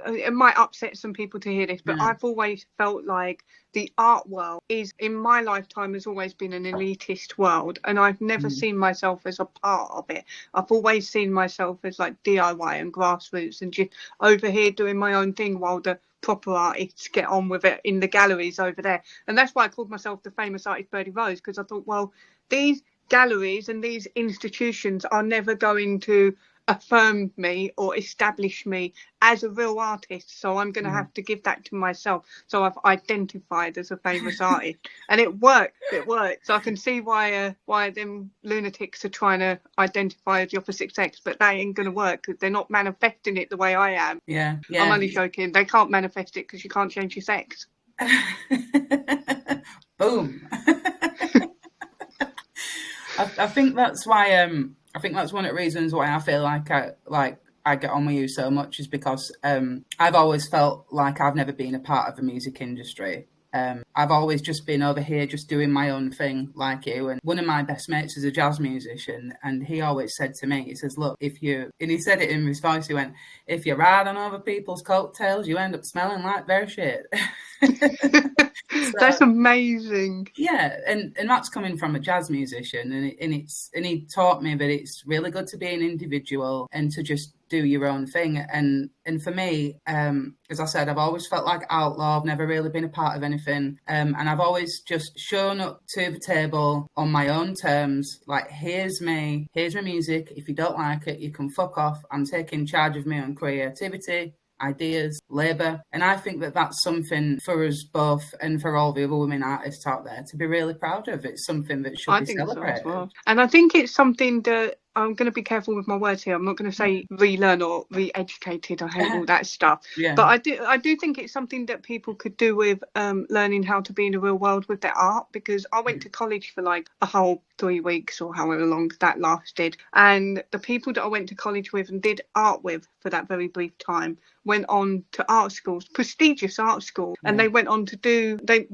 it might upset some people to hear this, but I've always felt like the art world is, in my lifetime, has always been an elitist world, and I've never seen myself as a part of it. I've always seen myself as like DIY and grassroots and just over here doing my own thing while the proper artists get on with it in the galleries over there. And that's why I called myself the famous artist Birdy Rose, because I thought, well, these galleries and these institutions are never going to affirm me or establish me as a real artist, so I'm going to have to give that to myself. So I've identified as a famous artist, and it worked. So I can see why them lunatics are trying to identify as the opposite sex, but that ain't going to work because they're not manifesting it the way I am. Yeah. I'm only joking. They can't manifest it because you can't change your sex. Boom. I think that's why I think that's one of the reasons why I feel like I get on with you so much, is because I've always felt like I've never been a part of the music industry. I've always just been over here just doing my own thing like you. And one of my best mates is a jazz musician, and he always said to me, he says, look, and he said it in his voice, he went, if you ride on other people's coattails, you end up smelling like their shit. So, that's amazing. Yeah, and that's coming from a jazz musician, and he taught me that it's really good to be an individual and to just do your own thing. And for me, as I said, I've always felt like outlaw. I've never really been a part of anything, and I've always just shown up to the table on my own terms. Like, here's my music. If you don't like it, you can fuck off. I'm taking charge of my own creativity, ideas, labour. And I think that that's something for us both and for all the other women artists out there to be really proud of. It's something that should be celebrated. So as well. And I think it's something that, I'm going to be careful with my words here. I'm not going to say relearn or re-educated. I hate all that stuff. Yeah. But I do think it's something that people could do with learning how to be in the real world with their art, because I went to college for like a whole 3 weeks or however long that lasted. And the people that I went to college with and did art with for that very brief time went on to art schools, prestigious art schools, and they went on to they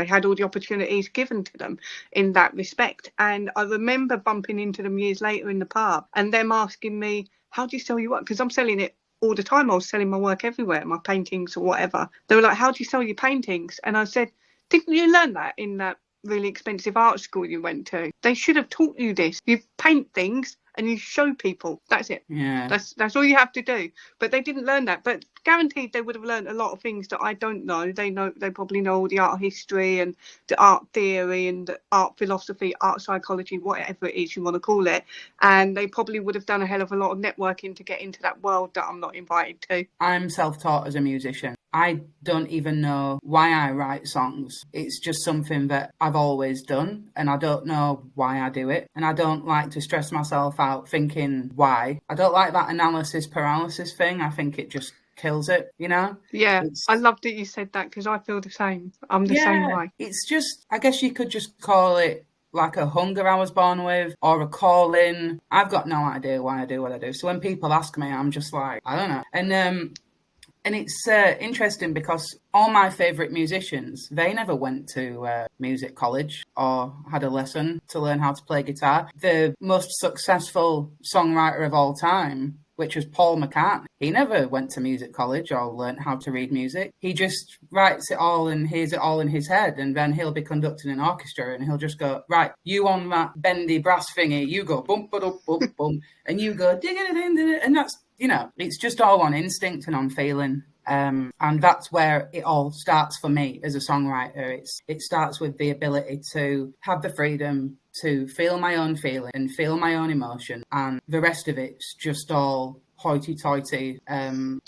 had all the opportunities given to them in that respect. And I remember bumping into them years later in the pub and them asking me, how do you sell your work? Because I'm selling it all the time. I was selling my work everywhere, my paintings or whatever. They were like, how do you sell your paintings? And I said, didn't you learn that in that really expensive art school you went to? They should have taught you this. You paint things and you show people. That's it. Yeah. That's all you have to do. But they didn't learn that. But guaranteed they would have learned a lot of things that I don't know. They probably know all the art history and the art theory and the art philosophy, art psychology, whatever it is you want to call it. And they probably would have done a hell of a lot of networking to get into that world that I'm not invited to. I'm self-taught as a musician. I don't even know why I write songs. It's just something that I've always done, and I don't know why I do it. And I don't like to stress myself out thinking why. I don't like that analysis paralysis thing. I think it just kills it, you know? Yeah, I love that you said that, because I feel the same. I'm the same way. It's just, I guess you could just call it like a hunger I was born with, or a calling. I've got no idea why I do what I do. So when people ask me, I'm just like, I don't know. And it's interesting because all my favourite musicians, they never went to music college or had a lesson to learn how to play guitar. The most successful songwriter of all time, which was Paul McCartney, he never went to music college or learnt how to read music. He just writes it all and hears it all in his head, and then he'll be conducting an orchestra and he'll just go, right, you on that bendy brass thingy, you go bump, bump, bump, bump, and you go dig-a-dig-a-dig-a-dig, and that's, you know, it's just all on instinct and on feeling. And that's where it all starts for me as a songwriter. It starts with the ability to have the freedom to feel my own feeling and feel my own emotion, and the rest of it's just all hoity-toity.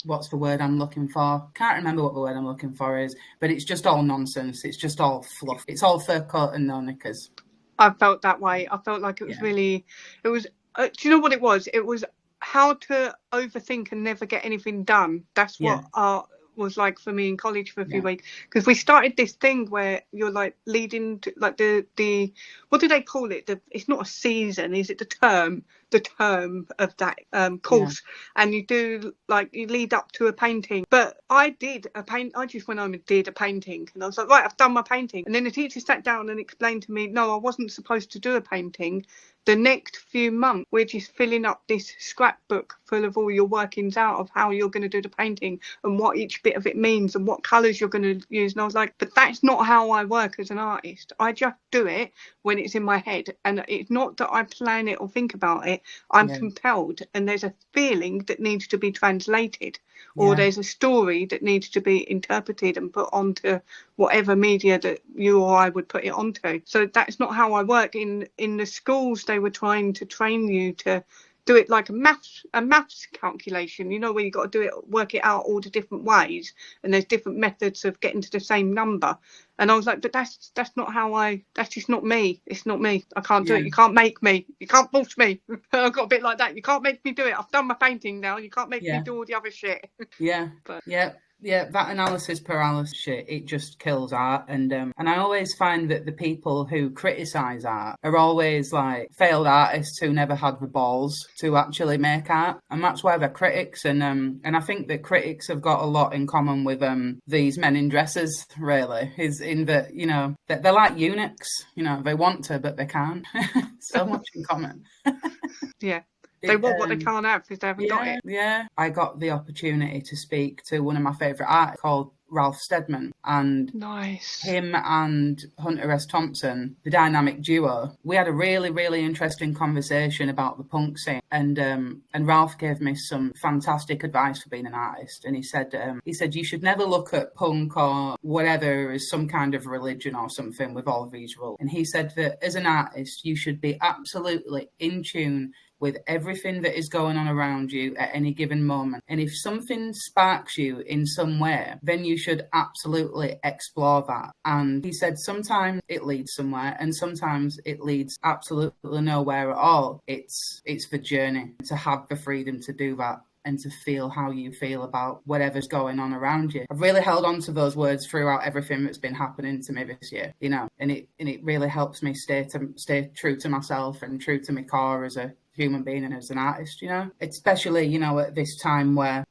What's the word I'm looking for? Can't remember what the word I'm looking for is, but it's just all nonsense. It's just all fluff. It's all fur coat and no knickers. I felt that way. I felt like it was really, it was, do you know what it was? It was how to overthink and never get anything done. That's what art was like for me in college for a few weeks, because we started this thing where you're like leading to like the what do they call it, it's not a season, is it the term of that course, and you do like you lead up to a painting. But I just went home and did a painting, and I was like, right, I've done my painting. And then the teacher sat down and explained to me, no, I wasn't supposed to do a painting. the next few months, we're just filling up this scrapbook full of all your workings out of how you're going to do the painting and what each bit of it means and what colours you're going to use. And I was like, but that's not how I work as an artist. I just do it when it's in my head. And it's not that I plan it or think about it. I'm compelled, and there's a feeling that needs to be translated, or there's a story that needs to be interpreted and put onto whatever media that you or I would put it onto. So that's not how I work. In the schools, they were trying to train you to do it like a maths calculation, you know, where you got to do it, work it out all the different ways, and there's different methods of getting to the same number. And I was like, but that's not how that's just not me. It's not me. I can't do it. You can't make me. You can't force me. I got a bit like that. You can't make me do it. I've done my painting now. You can't make me do all the other shit. Yeah, that analysis paralysis shit, it just kills art. And I always find that the people who criticise art are always like failed artists who never had the balls to actually make art. And that's why they're critics. And I think that critics have got a lot in common with these men in dresses, really, is in that, you know, they're like eunuchs, you know, they want to, but they can't. So much in common. Yeah. They want what they can't have because they haven't got it. Yeah. I got the opportunity to speak to one of my favourite artists called Ralph Steadman, and him and Hunter S. Thompson, the dynamic duo, we had a really, really interesting conversation about the punk scene. And Ralph gave me some fantastic advice for being an artist. And he said you should never look at punk or whatever as some kind of religion or something with all these rules. And he said that as an artist, you should be absolutely in tune with everything that is going on around you at any given moment. And if something sparks you in some way, then you should absolutely explore that. And he said sometimes it leads somewhere and sometimes it leads absolutely nowhere at all. It's the journey, to have the freedom to do that and to feel how you feel about whatever's going on around you. I've really held on to those words throughout everything that's been happening to me this year, you know, and it really helps me stay true to myself and true to my core as a human being and as an artist, you know, especially, you know, at this time where,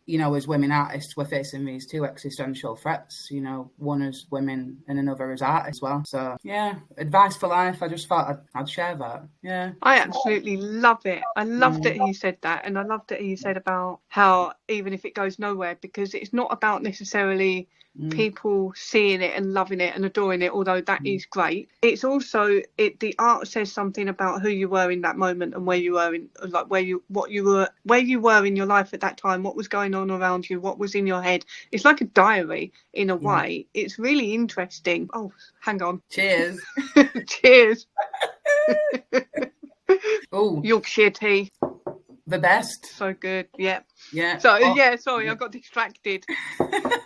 you know, as women artists, we're facing these two existential threats, you know, one as women and another as artists as well. So, yeah, advice for life. I just thought I'd share that. Yeah. I absolutely love it. I love that he said that. And I love that he said about how even if it goes nowhere, because it's not about necessarily people seeing it and loving it and adoring it, although that is great. It's also the art says something about who you were in that moment and where you were in, like where you were in your life at that time, what was going on around you, what was in your head. It's like a diary in a way. It's really interesting. Oh, hang on. Cheers. Cheers. Oh, Yorkshire tea. The best. So good. Yeah. Yeah. So sorry, I got distracted.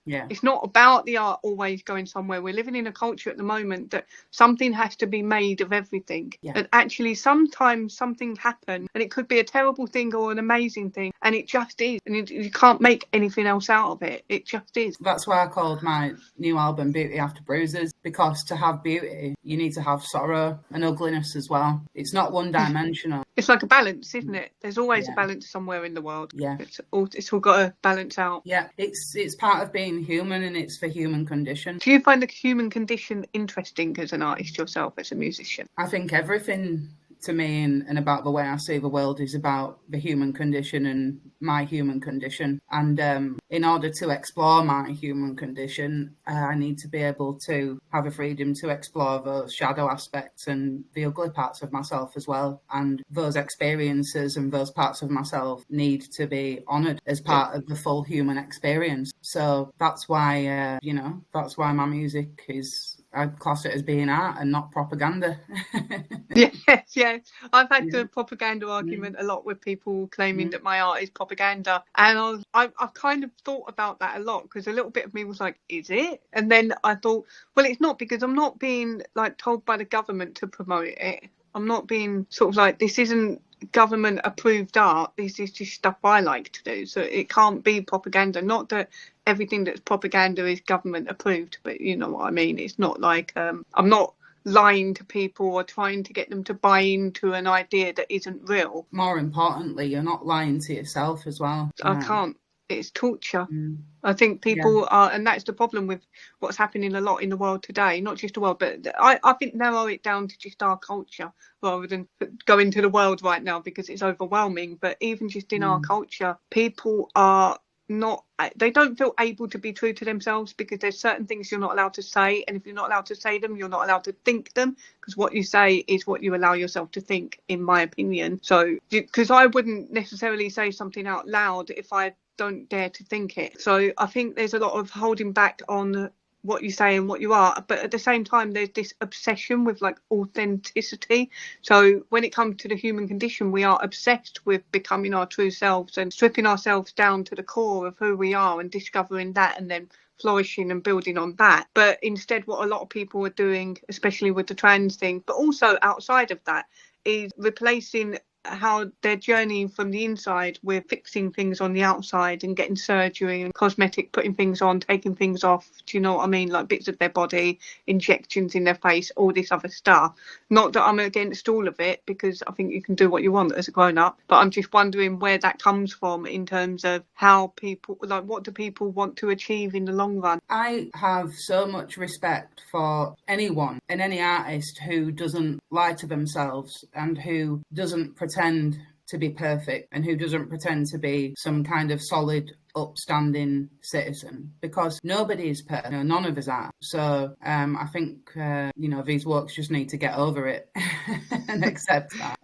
Yeah. It's not about the art always going somewhere. We're living in a culture at the moment that something has to be made of everything. Yeah. And actually sometimes something happens and it could be a terrible thing or an amazing thing, and it just is. And you can't make anything else out of it. It just is. That's why I called my new album Beauty After Bruises, because to have beauty, you need to have sorrow and ugliness as well. It's not one dimensional. It's like a balance, isn't it? There's always a balance somewhere in the world. Yeah. It's all got to balance out. Yeah. It's part of being human, and it's the human condition. Do you find the human condition interesting as an artist yourself, as a musician? I think everything to me and about the way I see the world is about the human condition and my human condition. And in order to explore my human condition, I need to be able to have a freedom to explore those shadow aspects and the ugly parts of myself as well. And those experiences and those parts of myself need to be honoured as part of the full human experience. So that's why, that's why my music is... I class it as being art and not propaganda. Yes. I've had the propaganda argument a lot with people claiming that my art is propaganda. And I've kind of thought about that a lot, because a little bit of me was like, is it? And then I thought, well, it's not, because I'm not being like told by the government to promote it. I'm not being sort of like, this isn't government approved art. This is just stuff I like to do. So it can't be propaganda. Not that everything that's propaganda is government approved, but you know what I mean. It's not like I'm not lying to people or trying to get them to buy into an idea that isn't real. More importantly, you're not lying to yourself as well. I can't. it's torture. I think people are, and that's the problem with what's happening a lot in the world today, not just the world, but I think narrow it down to just our culture rather than go into the world right now because it's overwhelming. But even just in our culture, people are they don't feel able to be true to themselves because there's certain things you're not allowed to say, and if you're not allowed to say them, you're not allowed to think them, because what you say is what you allow yourself to think, in my opinion. So because I wouldn't necessarily say something out loud if I don't dare to think it. So I think there's a lot of holding back on what you say and what you are, but at the same time there's this obsession with like authenticity. So when it comes to the human condition, we are obsessed with becoming our true selves and stripping ourselves down to the core of who we are and discovering that and then flourishing and building on that. But instead what a lot of people are doing, especially with the trans thing, but also outside of that, is replacing how they're journeying from the inside with fixing things on the outside and getting surgery and cosmetic, putting things on, taking things off, do you know what I mean, like bits of their body, injections in their face, all this other stuff. Not that I'm against all of it, because I think you can do what you want as a grown-up, but I'm just wondering where that comes from in terms of how people, like, what do people want to achieve in the long run? I have so much respect for anyone and any artist who doesn't lie to themselves and who doesn't pretend to be perfect and who doesn't pretend to be some kind of solid, upstanding citizen, because nobody is perfect. None of us are. So I think these works just need to get over it and accept that.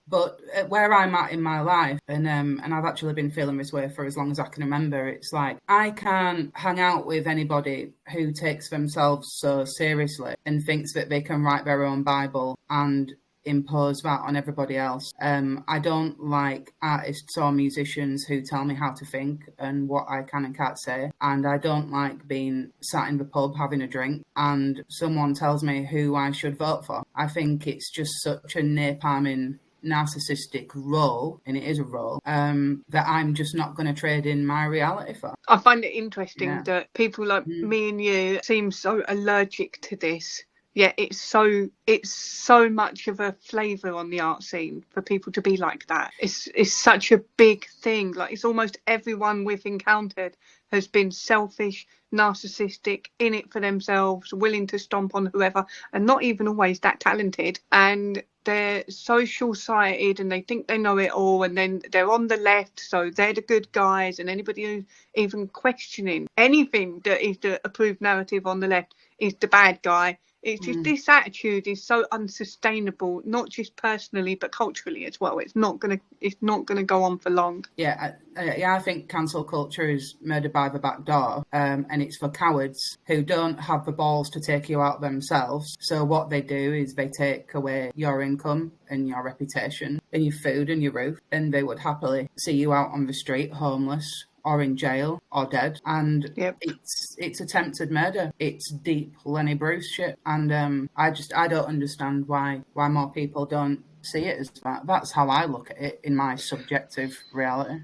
But where I'm at in my life, and I've actually been feeling this way for as long as I can remember, it's like I can't hang out with anybody who takes themselves so seriously and thinks that they can write their own Bible and impose that on everybody else. I don't like artists or musicians who tell me how to think and what I can and can't say, and I don't like being sat in the pub having a drink and someone tells me who I should vote for. I think it's just such a napalming narcissistic role, and it is a role, that I'm just not going to trade in my reality for. I find it interesting that people like me and you seem so allergic to this. Yeah, it's so much of a flavour on the art scene for people to be like that. It's such a big thing. Like, it's almost everyone we've encountered has been selfish, narcissistic, in it for themselves, willing to stomp on whoever, and not even always that talented. And they're so short-sighted and they think they know it all, and then they're on the left, so they're the good guys, and anybody who's even questioning anything that is the approved narrative on the left is the bad guy. It's just this attitude is so unsustainable, not just personally but culturally as well. It's not gonna go on for long. I think cancel culture is murdered by the back door, and it's for cowards who don't have the balls to take you out themselves. So what they do is they take away your income and your reputation and your food and your roof, and they would happily see you out on the street homeless or in jail or dead. And it's attempted murder. It's deep Lenny Bruce shit. And I don't understand why more people don't see it as that. That's how I look at it in my subjective reality.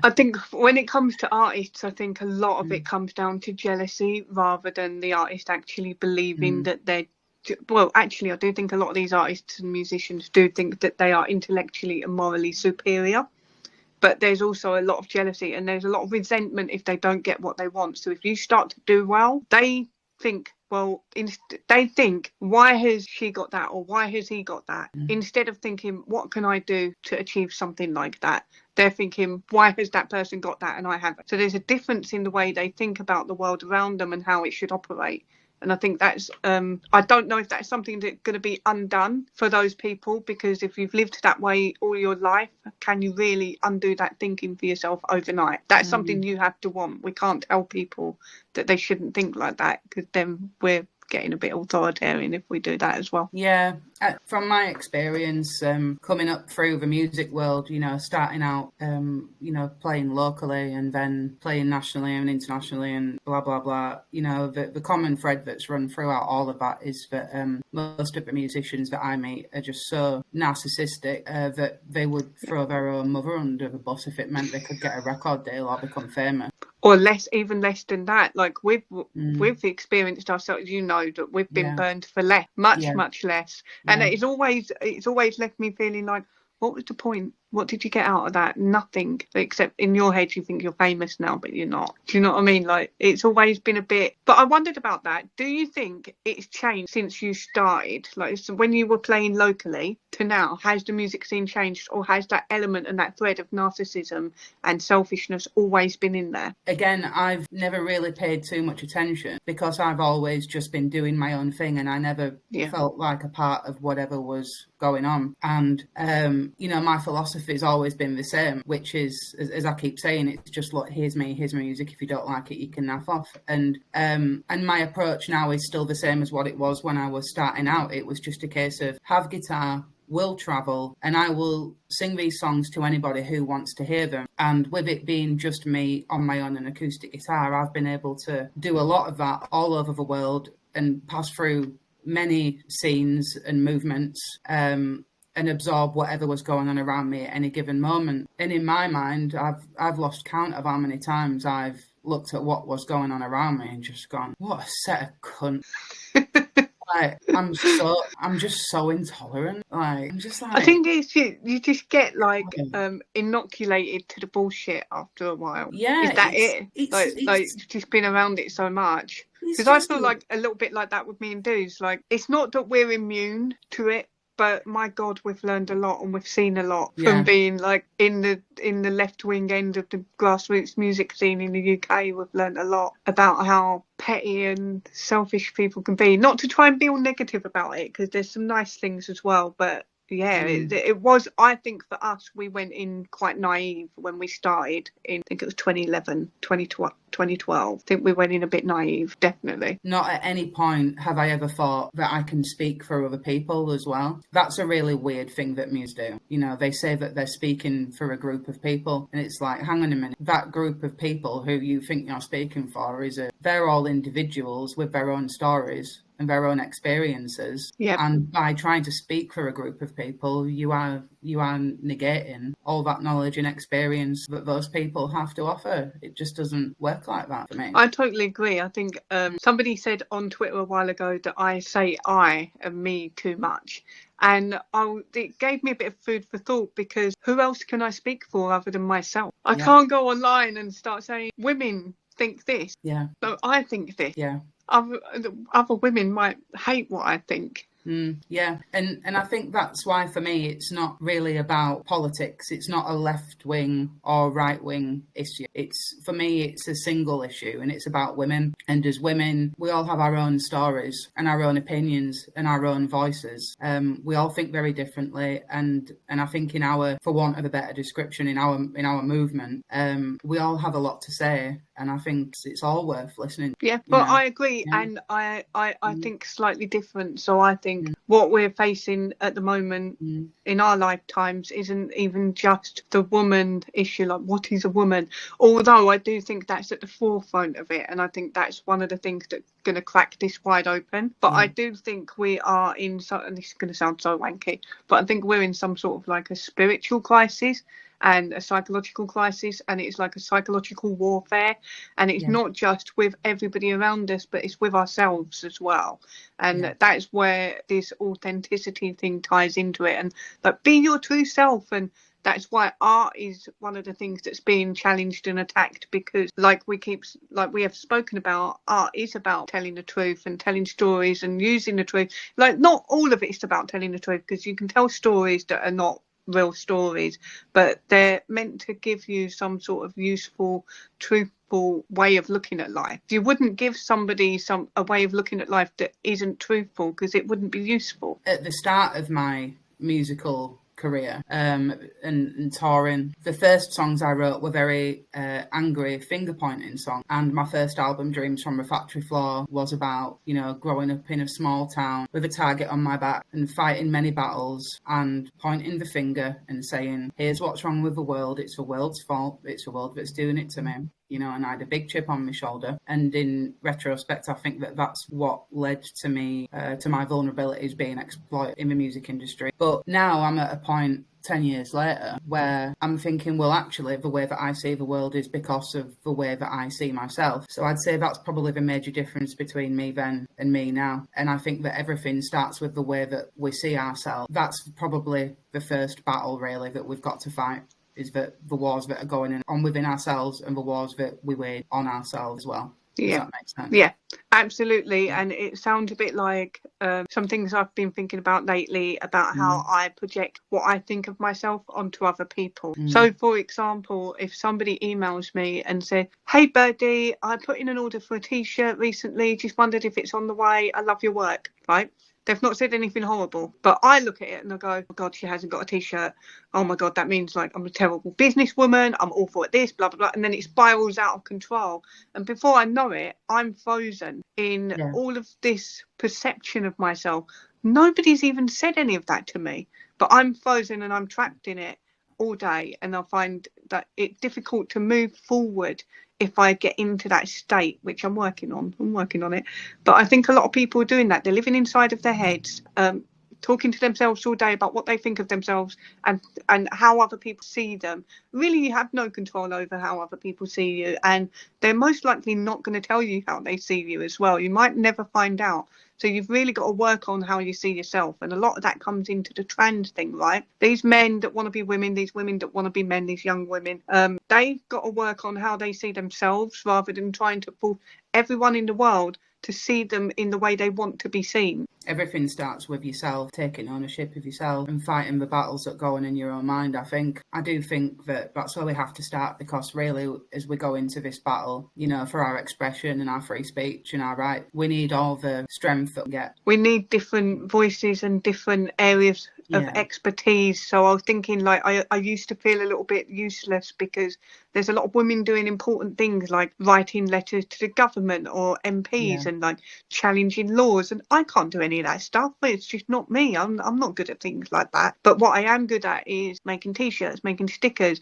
I think when it comes to artists, I think a lot of it comes down to jealousy rather than the artist actually believing that they're... Well, actually, I do think a lot of these artists and musicians do think that they are intellectually and morally superior. But there's also a lot of jealousy and there's a lot of resentment if they don't get what they want. So if you start to do well, they think, why has she got that, or why has he got that? Instead of thinking, what can I do to achieve something like that? They're thinking, why has that person got that and I haven't? So there's a difference in the way they think about the world around them and how it should operate. And I think that's, I don't know if that's something that's going to be undone for those people, because if you've lived that way all your life, can you really undo that thinking for yourself overnight? That's something you have to want. We can't tell people that they shouldn't think like that, because then we're getting a bit authoritarian if we do that as well. Yeah, from my experience, coming up through the music world, starting out, playing locally and then playing nationally and internationally and blah, blah, blah, the common thread that's run throughout all of that is that most of the musicians that I meet are just so narcissistic that they would throw their own mother under the bus if it meant they could get a record deal or become famous. Or even less than that. Like we've experienced ourselves, that we've been burned for less, much less. And it's always left me feeling like, what was the point? What did you get out of that? Nothing, except in your head you think you're famous now, but you're not. Do you know what I mean? Like, it's always been a bit, but I wondered about that. Do you think it's changed since you started? Like, so when you were playing locally to now, has the music scene changed, or has that element and that thread of narcissism and selfishness always been in there? Again, I've never really paid too much attention because I've always just been doing my own thing, and I never felt like a part of whatever was going on. And my philosophy has always been the same, which is, as I keep saying, it's just like, here's my music. If you don't like it, you can naff off. And my approach now is still the same as what it was when I was starting out. It was just a case of have guitar, will travel, and I will sing these songs to anybody who wants to hear them. And with it being just me on my own, an acoustic guitar, I've been able to do a lot of that all over the world and pass through many scenes and movements, and absorb whatever was going on around me at any given moment. And in my mind, I've lost count of how many times I've looked at what was going on around me and just gone, what a set of cunts. Like, I'm just so intolerant. Like, I'm just like, I think it's you just get like inoculated to the bullshit after a while. Yeah, is that it? Like you've just been around it so much. Because I feel like a little bit like that with me and Dooze. Like, it's not that we're immune to it, but my God, we've learned a lot and we've seen a lot from being like in the left wing end of the grassroots music scene in the UK. We've learned a lot about how petty and selfish people can be. Not to try and be all negative about it, because there's some nice things as well, but it was, I think for us, we went in quite naive when we started in, I think it was 2011, 2012. I think we went in a bit naive, definitely. Not at any point have I ever thought that I can speak for other people as well. That's a really weird thing that muse do. You know, they say that they're speaking for a group of people, and it's like, hang on a minute, that group of people who you think you're speaking for they're all individuals with their own stories and their own experiences. Yep. And by trying to speak for a group of people, you are negating all that knowledge and experience that those people have to offer. It just doesn't work like that for me. I totally agree. I think somebody said on Twitter a while ago that I say I and me too much. And it gave me a bit of food for thought, because who else can I speak for other than myself? I can't go online and start saying women think this. Yeah. So I think this. Yeah. Other women might hate what I think. Yeah, and I think that's why for me it's not really about politics. It's not a left wing or right wing issue. For me it's a single issue, and it's about women. And as women, we all have our own stories and our own opinions and our own voices. We all think very differently, and I think in our, for want of a better description, in our movement, we all have a lot to say. And I think it's all worth listening. Yeah, but I agree. Yeah. And I think slightly different. So I think what we're facing at the moment in our lifetimes isn't even just the woman issue, like what is a woman? Although I do think that's at the forefront of it. And I think that's one of the things that's going to crack this wide open. But I do think we are in, and this is going to sound so wanky, but I think we're in some sort of like a spiritual crisis and a psychological crisis, and it's like a psychological warfare, and it's not just with everybody around us, but it's with ourselves as well. And that's where this authenticity thing ties into it, and like, be your true self. And that's why art is one of the things that's being challenged and attacked, because like we have spoken about, art is about telling the truth and telling stories and using the truth. Like, not all of it is about telling the truth, because you can tell stories that are not real stories, but they're meant to give you some sort of useful, truthful way of looking at life. You wouldn't give somebody a way of looking at life that isn't truthful, because it wouldn't be useful. At the start of my musical career and touring, the first songs I wrote were very angry, finger pointing songs. And my first album, Dreams from a Factory Floor, was about, you know, growing up in a small town with a target on my back and fighting many battles and pointing the finger and saying, here's what's wrong with the world, it's the world's fault, it's the world that's doing it to me. You know, and I had a big chip on my shoulder. And in retrospect, I think that that's what led to me, to my vulnerabilities being exploited in the music industry. But now I'm at a point 10 years later, where I'm thinking, well, actually, the way that I see the world is because of the way that I see myself. So I'd say that's probably the major difference between me then and me now. And I think that everything starts with the way that we see ourselves. That's probably the first battle, really, that we've got to fight, is that the wars that are going on within ourselves and the wars that we wage on ourselves as well. Does that make sense? Yeah, absolutely. And it sounds a bit like some things I've been thinking about lately about how I project what I think of myself onto other people. So, for example, if somebody emails me and said, "Hey, Birdy, I put in an order for a T-shirt recently. Just wondered if it's on the way. I love your work," right? They've not said anything horrible, but I look at it and I go, "Oh God, she hasn't got a T-shirt. Oh my God, that means like I'm a terrible businesswoman. I'm awful at this, blah, blah, blah." And then it spirals out of control. And before I know it, I'm frozen in all of this perception of myself. Nobody's even said any of that to me, but I'm frozen and I'm trapped in it all day. And I find that it's difficult to move forward if I get into that state, which I'm working on. I'm working on it. But I think a lot of people are doing that. They're living inside of their heads, talking to themselves all day about what they think of themselves and how other people see them. Really, you have no control over how other people see you, and they're most likely not going to tell you how they see you as well. You might never find out. So you've really got to work on how you see yourself. And a lot of that comes into the trans thing, right? These men that want to be women, these women that want to be men, these young women, they've got to work on how they see themselves rather than trying to pull everyone in the world to see them in the way they want to be seen. Everything starts with yourself, taking ownership of yourself and fighting the battles that go on in your own mind, I think. I do think that that's where we have to start, because really, as we go into this battle, you know, for our expression and our free speech and our right, we need all the strength that we get. We need different voices and different areas of expertise. So I was thinking, like, I used to feel a little bit useless because there's a lot of women doing important things like writing letters to the government or MPs and like challenging laws, and I can't do any of that stuff. It's just not me. I'm not good at things like that. But what I am good at is making T-shirts, making stickers,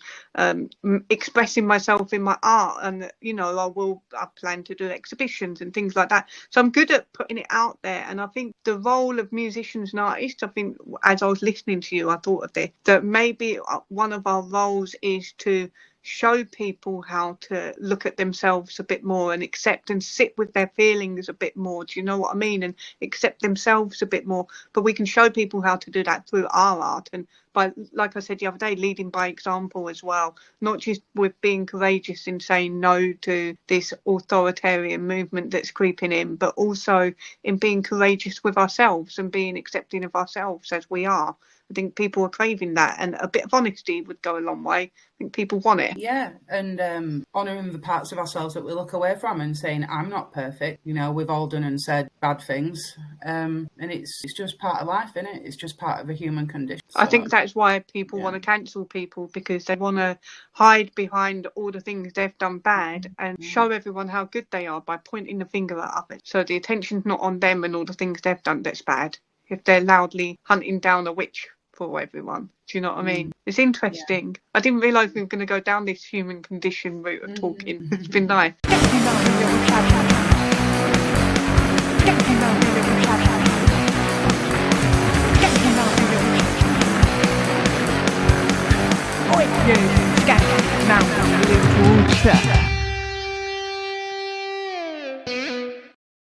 expressing myself in my art, and you know, I plan to do exhibitions and things like that. So I'm good at putting it out there. And I think the role of musicians and artists, I think as I was listening to you, I thought of this, that maybe one of our roles is to show people how to look at themselves a bit more and accept and sit with their feelings a bit more. Do you know what I mean? And accept themselves a bit more. But we can show people how to do that through our art, and by, like I said the other day, leading by example as well. Not just with being courageous in saying no to this authoritarian movement that's creeping in, but also in being courageous with ourselves and being accepting of ourselves as we are. I think people are craving that, and a bit of honesty would go a long way. I think people want it. Yeah, and honouring the parts of ourselves that we look away from and saying, I'm not perfect. You know, we've all done and said bad things. And it's just part of life, isn't it? It's just part of a human condition. So, I think that's why people want to cancel people, because they want to hide behind all the things they've done bad and show everyone how good they are by pointing the finger at others. So the attention's not on them and all the things they've done that's bad, if they're loudly hunting down a witch for everyone. Do you know what I mean? It's interesting. I didn't realise we were going to go down this human condition route of talking. It's been nice. Now, little chat.